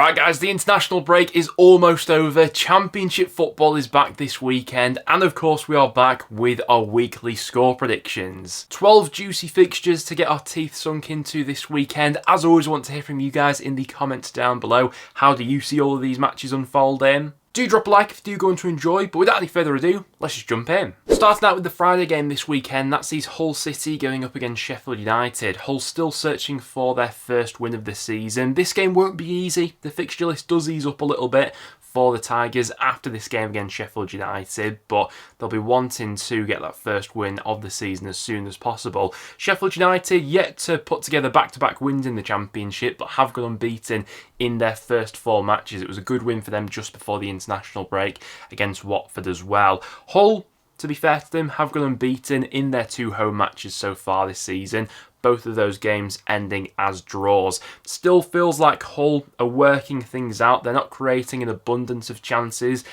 Right guys, the international break is almost over. Championship football is back this weekend, and of course we are back with our weekly score predictions. 12 juicy fixtures to get our teeth sunk into this weekend. As always, I want to hear from you guys in the comments down below. How do you see all of these matches unfolding? Do drop a like if you do go on to enjoy, but without any further ado, let's just jump in. Starting out with the Friday game this weekend, that sees Hull City going up against Sheffield United. Hull still searching for their first win of the season. This game won't be easy. The fixture list does ease up a little bit for the Tigers after this game against Sheffield United, but they'll be wanting to get that first win of the season as soon as possible. Sheffield United yet to put together back-to-back wins in the Championship, but have gone unbeaten in their first 4 matches. It was a good win for them just before the international break against Watford as well. Hull, to be fair to them, have gone unbeaten in their 2 home matches so far this season. Both of those games ending as draws. Still feels like Hull are working things out. They're not creating an abundance of chances.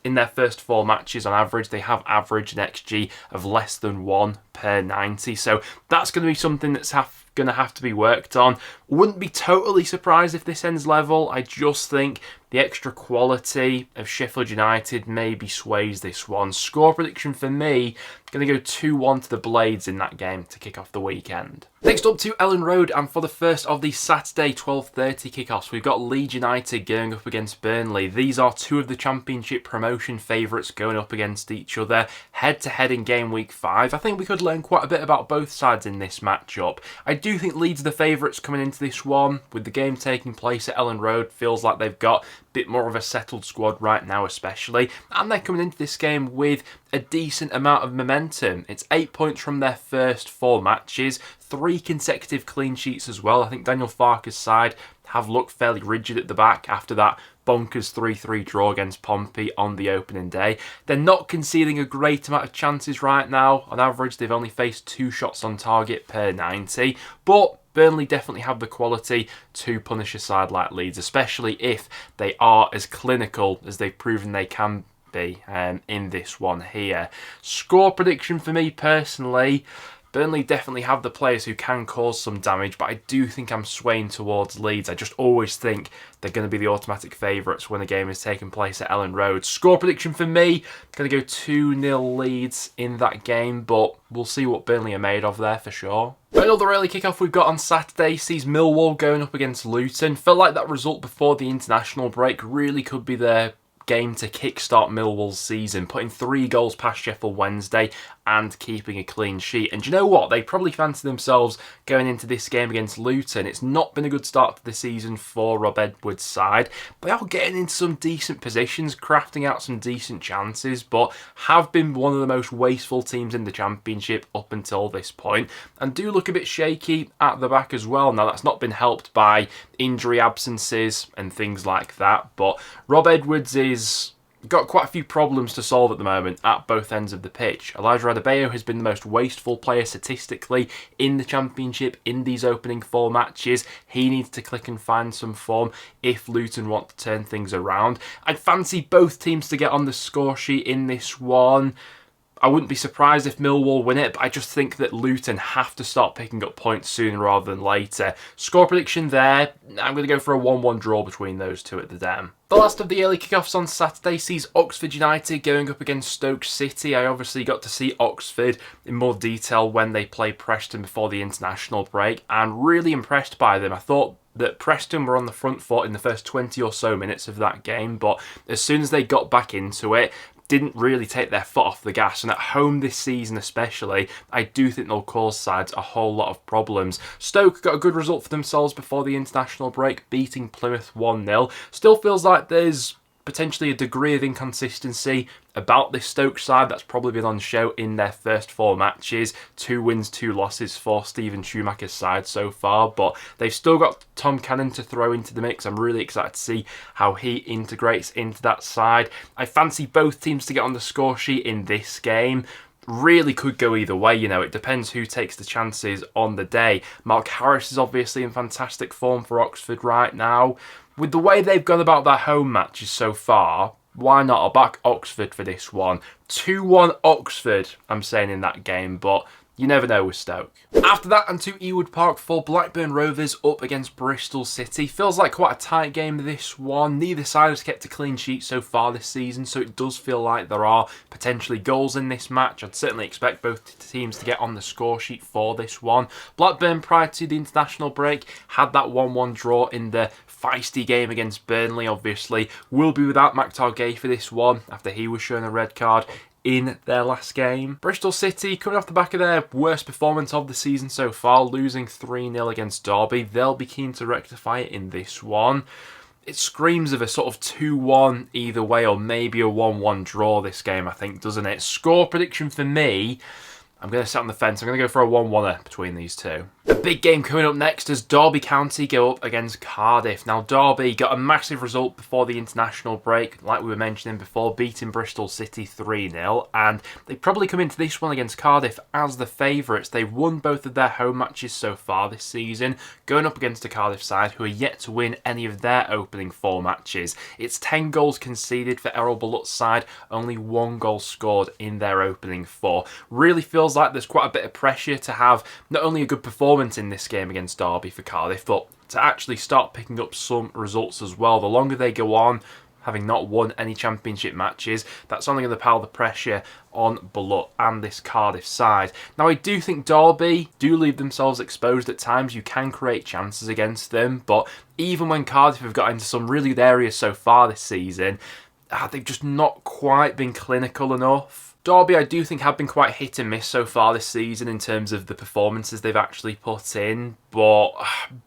In their first 4 matches, on average, they have averaged an XG of less than 1 per 90. So that's going to be something that's going to have to be worked on. Wouldn't be totally surprised if this ends level. I just think the extra quality of Sheffield United maybe sways this one. Score prediction for me, going to go 2-1 to the Blades in that game to kick off the weekend. Next up to Ellen Road, and for the first of the Saturday 12:30 kickoffs, we've got Leeds United going up against Burnley. These are 2 of the Championship promotion favourites going up against each other head-to-head in game week 5. I think we could learn quite a bit about both sides in this matchup. I do think Leeds are the favourites coming into this one. With the game taking place at Ellen Road, feels like they've got bit more of a settled squad right now especially, and they're coming into this game with a decent amount of momentum. It's 8 points from their first 4 matches, 3 consecutive clean sheets as well. I think Daniel Farke's side have looked fairly rigid at the back after that bonkers 3-3 draw against Pompey on the opening day. They're not conceding a great amount of chances right now. On average, they've only faced 2 shots on target per 90, but Burnley definitely have the quality to punish a side like Leeds, especially if they are as clinical as they've proven they can be in this one here. Score prediction for me personally, Burnley definitely have the players who can cause some damage, but I do think I'm swaying towards Leeds. I just always think they're going to be the automatic favourites when a game is taking place at Ellen Road. Score prediction for me, going to go 2-0 Leeds in that game, but we'll see what Burnley are made of there for sure. But another early kickoff we've got on Saturday sees Millwall going up against Luton. Felt like that result before the international break really could be their game to kickstart Millwall's season, putting 3 goals past Sheffield Wednesday and keeping a clean sheet. And do you know what? They probably fancy themselves going into this game against Luton. It's not been a good start to the season for Rob Edwards' side. They are getting into some decent positions, crafting out some decent chances, but have been one of the most wasteful teams in the Championship up until this point, and do look a bit shaky at the back as well. Now, that's not been helped by injury absences and things like that, but Rob Edwards is got quite a few problems to solve at the moment at both ends of the pitch. Elijah Adebayo has been the most wasteful player statistically in the Championship in these opening 4 matches. He needs to click and find some form if Luton want to turn things around. I'd fancy both teams to get on the score sheet in this one. I wouldn't be surprised if Millwall win it, but I just think that Luton have to start picking up points sooner rather than later. Score prediction there, I'm going to go for a 1-1 draw between those 2 at the Dam. The last of the early kickoffs on Saturday sees Oxford United going up against Stoke City. I obviously got to see Oxford in more detail when they played Preston before the international break, and really impressed by them. I thought that Preston were on the front foot in the first 20 or so minutes of that game, but as soon as they got back into it, didn't really take their foot off the gas, and at home this season especially, I do think they'll cause sides a whole lot of problems. Stoke got a good result for themselves before the international break, beating Plymouth 1-0. Still feels like there's potentially a degree of inconsistency about this Stoke side that's probably been on show in their first 4 matches. 2 wins, 2 losses for Steven Schumacher's side so far, but they've still got Tom Cannon to throw into the mix. I'm really excited to see how he integrates into that side. I fancy both teams to get on the score sheet in this game. Really could go either way, you know, it depends who takes the chances on the day. Mark Harris is obviously in fantastic form for Oxford right now. With the way they've gone about their home matches so far, why not? I'll back Oxford for this one. 2-1 Oxford, I'm saying in that game, but You never know with Stoke. After that, and to Ewood Park for Blackburn Rovers up against Bristol City. Feels like quite a tight game, this one. Neither side has kept a clean sheet so far this season, so it does feel like there are potentially goals in this match. I'd certainly expect both teams to get on the score sheet for this one. Blackburn, prior to the international break, had that 1-1 draw in the feisty game against Burnley, obviously. Will be without Mac Targay for this one, after he was shown a red card in their last game. Bristol City, coming off the back of their worst performance of the season so far, losing 3-0 against Derby. They'll be keen to rectify it in this one. It screams of a sort of 2-1 either way, or maybe a 1-1 draw this game, I think, doesn't it? Score prediction for me, I'm going to sit on the fence. I'm going to go for a 1-1er between these two. A big game coming up next as Derby County go up against Cardiff. Now, Derby got a massive result before the international break, like we were mentioning before, beating Bristol City 3-0, and they probably come into this one against Cardiff as the favourites. They've won both of their home matches so far this season, going up against a Cardiff side who are yet to win any of their opening 4 matches. It's 10 goals conceded for Errol Bullock's side, only 1 goal scored in their opening 4. Really feels like there's quite a bit of pressure to have not only a good performance in this game against Derby for Cardiff, but to actually start picking up some results as well. The longer they go on, having not won any championship matches, that's only going to pile the pressure on Bullock and this Cardiff side. Now, I do think Derby do leave themselves exposed at times. You can create chances against them, but even when Cardiff have got into some really good areas so far this season, they've just not quite been clinical enough. Derby, I do think, have been quite hit and miss so far this season in terms of the performances they've actually put in, but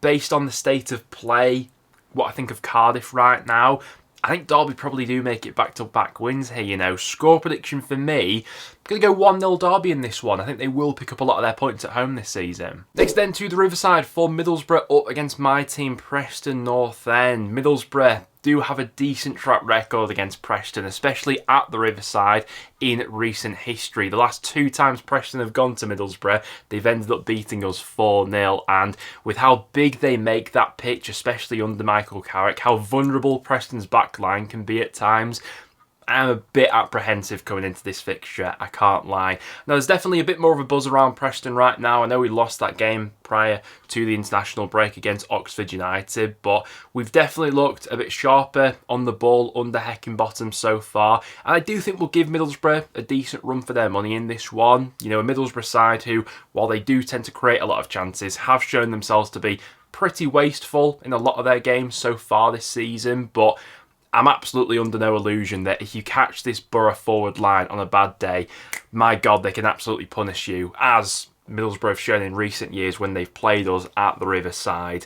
based on the state of play, what I think of Cardiff right now, I think Derby probably do make it back-to-back wins here, you know. Score prediction for me, I'm going to go 1-0 Derby in this one. I think they will pick up a lot of their points at home this season. Next then to the Riverside for Middlesbrough up against my team, Preston North End. Middlesbrough do have a decent track record against Preston, especially at the Riverside in recent history. The last 2 times Preston have gone to Middlesbrough, they've ended up beating us 4-0, and with how big they make that pitch, especially under Michael Carrick, how vulnerable Preston's back line can be at times, I'm a bit apprehensive coming into this fixture, I can't lie. Now, there's definitely a bit more of a buzz around Preston right now. I know we lost that game prior to the international break against Oxford United, but we've definitely looked a bit sharper on the ball under Heckingbottom so far, and I do think we'll give Middlesbrough a decent run for their money in this one. You know, a Middlesbrough side who, while they do tend to create a lot of chances, have shown themselves to be pretty wasteful in a lot of their games so far this season, but I'm absolutely under no illusion that if you catch this Borough forward line on a bad day, my God, they can absolutely punish you, as Middlesbrough have shown in recent years when they've played us at the Riverside.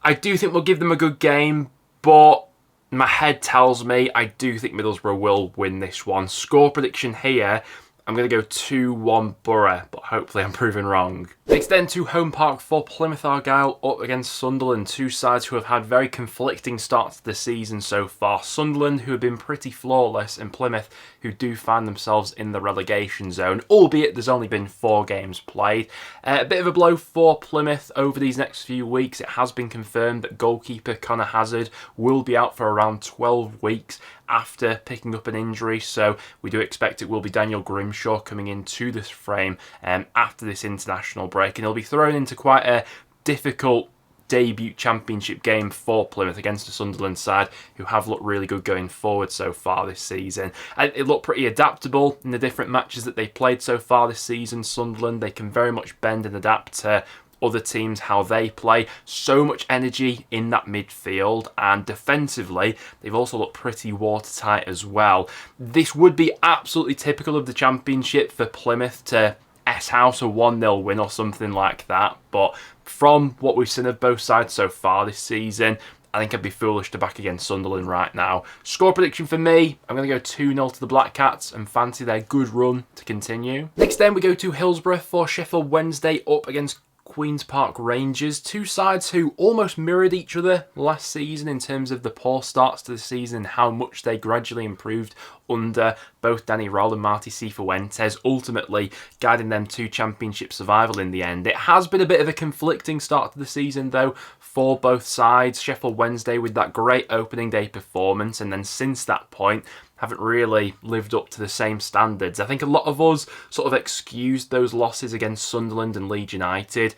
I do think we'll give them a good game, but my head tells me I do think Middlesbrough will win this one. Score prediction here, I'm going to go 2-1 Borough, but hopefully I'm proven wrong. Next then to home park for Plymouth Argyle up against Sunderland, 2 sides who have had very conflicting starts to the season so far. Sunderland, who have been pretty flawless, and Plymouth, who do find themselves in the relegation zone, albeit there's only been 4 games played. A bit of a blow for Plymouth over these next few weeks. It has been confirmed that goalkeeper Connor Hazard will be out for around 12 weeks after picking up an injury, so we do expect it will be Daniel Grimshaw coming into this frame after this international break, and he'll be thrown into quite a difficult debut championship game for Plymouth against a Sunderland side who have looked really good going forward so far this season. And it looked pretty adaptable in the different matches that they've played so far this season. Sunderland, they can very much bend and adapt to other teams, how they play. So much energy in that midfield, and defensively they've also looked pretty watertight as well. This would be absolutely typical of the Championship for Plymouth to S-house a 1-0 win or something like that, but from what we've seen of both sides so far this season, I think I'd be foolish to back against Sunderland right now. Score prediction for me, I'm going to go 2-0 to the Black Cats and fancy their good run to continue. Next then we go to Hillsborough for Sheffield Wednesday up against Queen's Park Rangers, 2 sides who almost mirrored each other last season in terms of the poor starts to the season and how much they gradually improved under both Danny Rowell and Marty Cifuentes, ultimately guiding them to championship survival in the end. It has been a bit of a conflicting start to the season though for both sides. Sheffield Wednesday with that great opening day performance, and then since that point haven't really lived up to the same standards. I think a lot of us sort of excused those losses against Sunderland and Leeds United,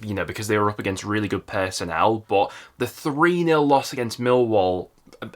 you know, because they were up against really good personnel, but the 3-0 loss against Millwall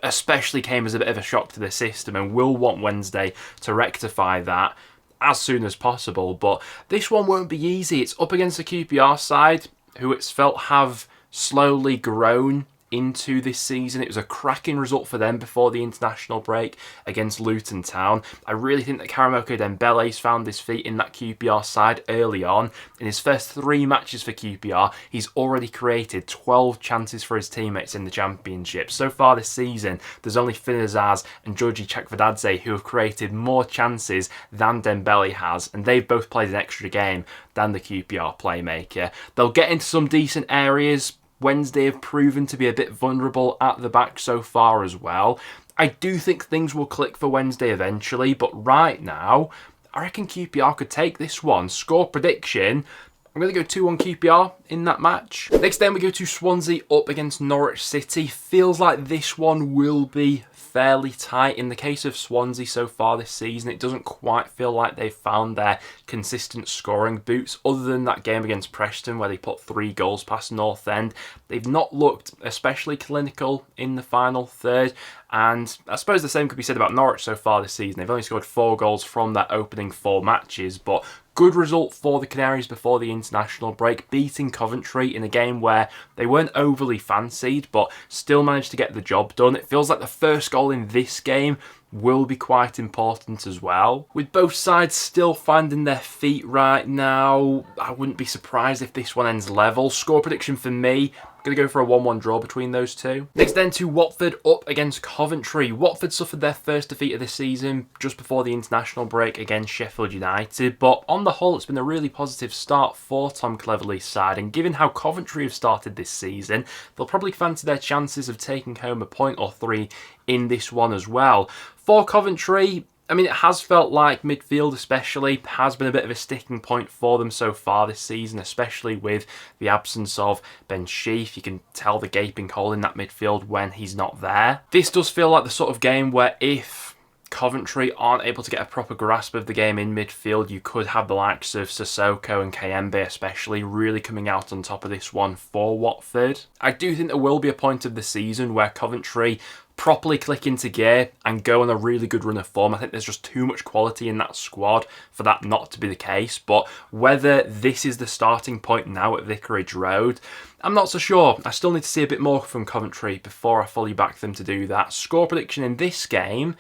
especially came as a bit of a shock to the system, and we'll want Wednesday to rectify that as soon as possible. But this one won't be easy. It's up against the QPR side, who it's felt have slowly grown into this season. It was a cracking result for them before the international break against Luton Town. I really think that Karamoko Dembele's found his feet in that QPR side early on. In his first 3 matches for QPR, he's already created 12 chances for his teammates in the Championship. So far this season, there's only Finn Azaz and Georgi Chakvedadze who have created more chances than Dembele has, and they've both played an extra game than the QPR playmaker. They'll get into some decent areas. Wednesday have proven to be a bit vulnerable at the back so far as well. I do think things will click for Wednesday eventually, but right now, I reckon QPR could take this one. Score prediction, I'm going to go 2-1 QPR in that match. Next then we go to Swansea up against Norwich City. Feels like this one will be fairly tight. In the case of Swansea so far this season, it doesn't quite feel like they've found their consistent scoring boots. Other than that game against Preston where they put 3 goals past North End, they've not looked especially clinical in the final third. And I suppose the same could be said about Norwich so far this season. They've only scored 4 goals from their opening 4 matches, but good result for the Canaries before the international break, beating Coventry in a game where they weren't overly fancied, but still managed to get the job done. It feels like the first goal in this game will be quite important as well. With both sides still finding their feet right now, I wouldn't be surprised if this one ends level. Score prediction for me, going to go for a 1-1 draw between those two. Next then to Watford up against Coventry. Watford suffered their first defeat of the season just before the international break against Sheffield United, but on the whole it's been a really positive start for Tom Cleverley's side, and given how Coventry have started this season, they'll probably fancy their chances of taking home a point or 3 in this one as well. For Coventry, I mean, it has felt like midfield especially has been a bit of a sticking point for them so far this season, especially with the absence of Ben Sheaf. You can tell the gaping hole in that midfield when he's not there. This does feel like the sort of game where if Coventry aren't able to get a proper grasp of the game in midfield, you could have the likes of Sissoko and Kayembe especially really coming out on top of this one for Watford. I do think there will be a point of the season where Coventry properly click into gear and go on a really good run of form. I think there's just too much quality in that squad for that not to be the case, but whether this is the starting point now at Vicarage Road, I'm not so sure. I still need to see a bit more from Coventry before I fully back them to do that. Score prediction in this game,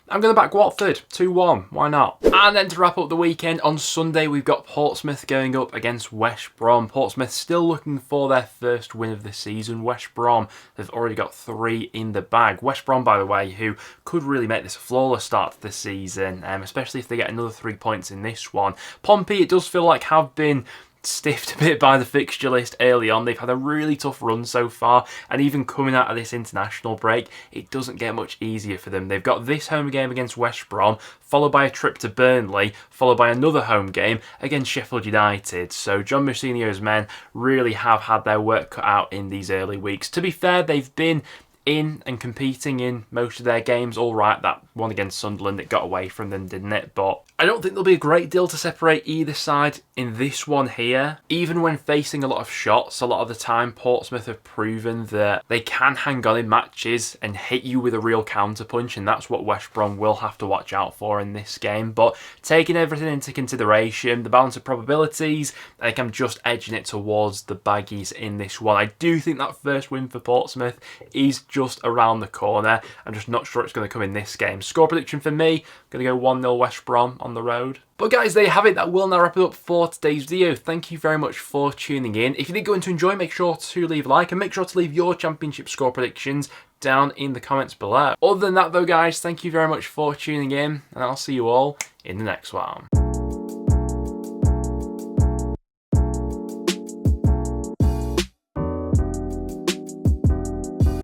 I'm going to back Watford, 2-1, why not? And then to wrap up the weekend, on Sunday we've got Portsmouth going up against West Brom. Portsmouth still looking for their first win of the season. West Brom have already got 3 in the bag. West Brom, by the way, who could really make this a flawless start to the season, especially if they get another 3 points in this one. Pompey, it does feel like, have been stiffed a bit by the fixture list early on. They've had a really tough run so far, and even coming out of this international break, it doesn't get much easier for them. They've got this home game against West Brom, followed by a trip to Burnley, followed by another home game against Sheffield United. So John Mousinho's men really have had their work cut out in these early weeks. To be fair, they've been in and competing in most of their games. All right, that one against Sunderland, it got away from them, didn't it? But I don't think there'll be a great deal to separate either side in this one here. Even when facing a lot of shots, a lot of the time Portsmouth have proven that they can hang on in matches and hit you with a real counterpunch, and that's what West Brom will have to watch out for in this game. But taking everything into consideration, the balance of probabilities, I think I'm just edging it towards the Baggies in this one. I do think that first win for Portsmouth is just around the corner. I'm just not sure it's going to come in this game. Score prediction for me, I'm going to go 1-0 West Brom on the road. But guys, there you have it. That will now wrap it up for today's video. Thank you very much for tuning in. If you did go in to enjoy, make sure to leave a like and make sure to leave your championship score predictions down in the comments below. Other than that though guys, thank you very much for tuning in, and I'll see you all in the next one.